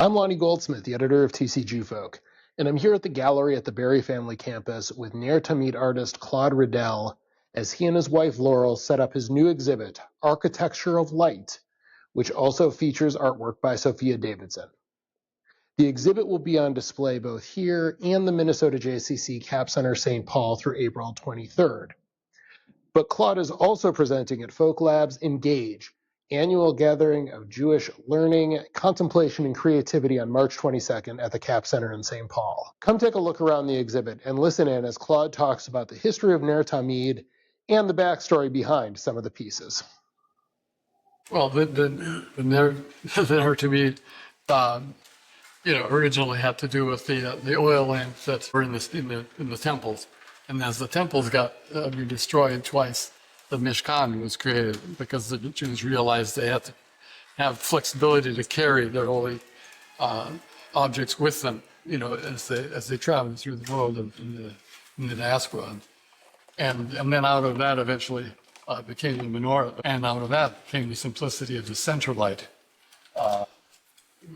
I'm Lonnie Goldsmith, the editor of TCG Folk, and I'm here at the gallery at the Berry Family campus with Nerot Tamid artist Claude Riedel as he and his wife Laurel set up his new exhibit, Architecture of Light, which also features artwork by Sophia Davidson. The exhibit will be on display both here and the Minnesota JCC Capp Center St. Paul through April 23rd. But Claude is also presenting at FolkLab's Engage, annual gathering of Jewish learning, contemplation, and creativity on March 22nd at the Capp Center in St. Paul. Come take a look around the exhibit and listen in as Claude talks about the history of Nerot Tamid and the backstory behind some of the pieces. Well, the Nerot Tamid, originally had to do with the oil lamps that were in the temples, and as the temples got destroyed twice, the Mishkan was created because the Jews realized they had to have flexibility to carry their holy objects with them, as they traveled through the world in the diaspora, and then out of that eventually became the menorah, and out of that came the simplicity of the central light,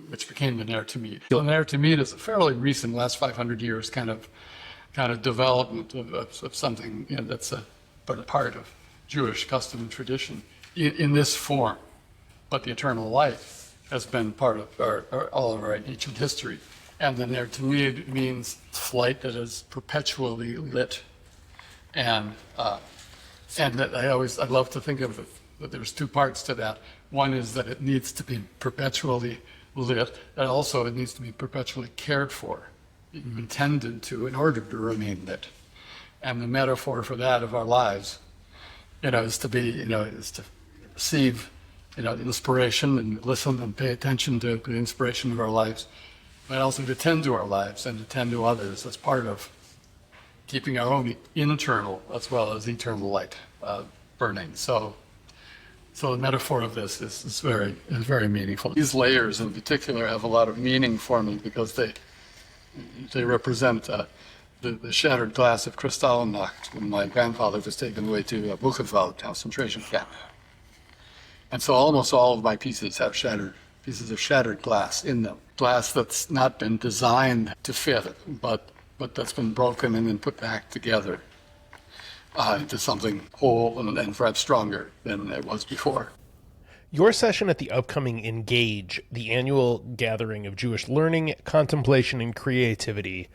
which became the Nerot Tamid. The Nerot Tamid is a fairly recent, last 500 years, kind of development of something that's a part of Jewish custom and tradition in this form. But the eternal light has been part of all of our ancient history. And the Nerot Tamid means light that is perpetually lit. And that I love to think of it, that there's two parts to that. One is that it needs to be perpetually lit, and also it needs to be perpetually cared for, intended to, in order to remain lit. And the metaphor for that of our lives, is to receive, inspiration and listen and pay attention to the inspiration of our lives, but also to tend to our lives and to tend to others as part of keeping our own internal as well as eternal light burning. So the metaphor of this is very meaningful. These layers in particular have a lot of meaning for me because they represent the shattered glass of Kristallnacht when my grandfather was taken away to Buchenwald concentration camp. And so almost all of my pieces have pieces of shattered glass in them. Glass that's not been designed to fit, but that's been broken and then put back together into something whole and perhaps stronger than it was before. Your session at the upcoming Engage, the annual gathering of Jewish learning, contemplation, and creativity,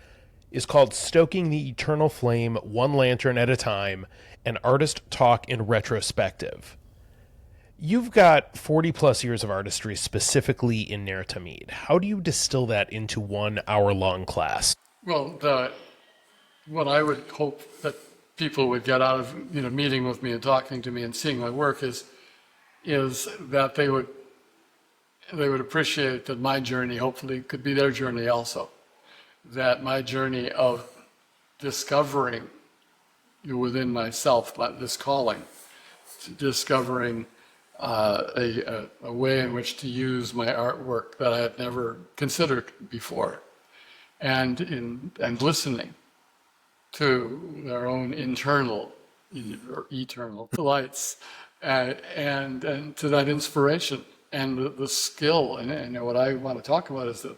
is called Stoking the Eternal Flame One Lantern at a Time, an artist talk in retrospective. You've got 40-plus years of artistry specifically in Nerot Tamid. How do you distill that into 1 hour-long class? Well, what I would hope that people would get out of meeting with me and talking to me and seeing my work is that they would appreciate that my journey hopefully could be their journey also. That my journey of discovering within myself this calling, discovering a way in which to use my artwork that I had never considered before, and listening to their own internal or eternal delights, and to that inspiration and the skill. And what I want to talk about is that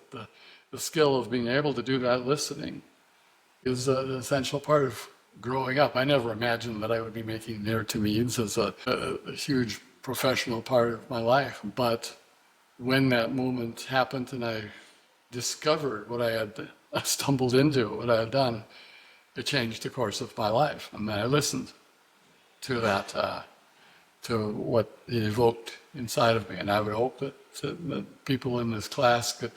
the skill of being able to do that listening is an essential part of growing up. I never imagined that I would be making Nerot Tamids as a huge professional part of my life. But when that moment happened and I discovered what I had stumbled into, what I had done, it changed the course of my life. And then I listened to that, to what it evoked inside of me. And I would hope that people in this class could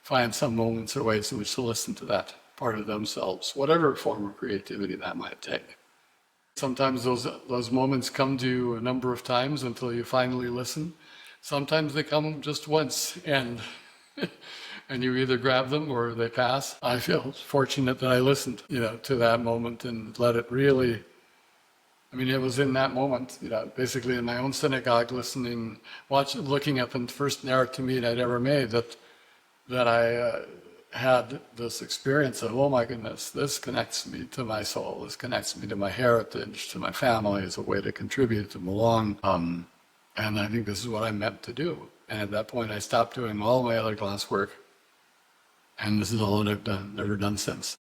find some moments or ways in which to listen to that part of themselves, whatever form of creativity that might take. Sometimes those moments come to you a number of times until you finally listen. Sometimes they come just once, and you either grab them or they pass. I feel fortunate that I listened, to that moment and let it really. It was in that moment, basically in my own synagogue, looking at the first Nerot Tamid I'd ever made, that I had this experience of, oh my goodness, this connects me to my soul, this connects me to my heritage, to my family, as a way to contribute, to belong. And I think this is what I'm meant to do. And at that point, I stopped doing all my other glass work. And this is all that I've done, never done since.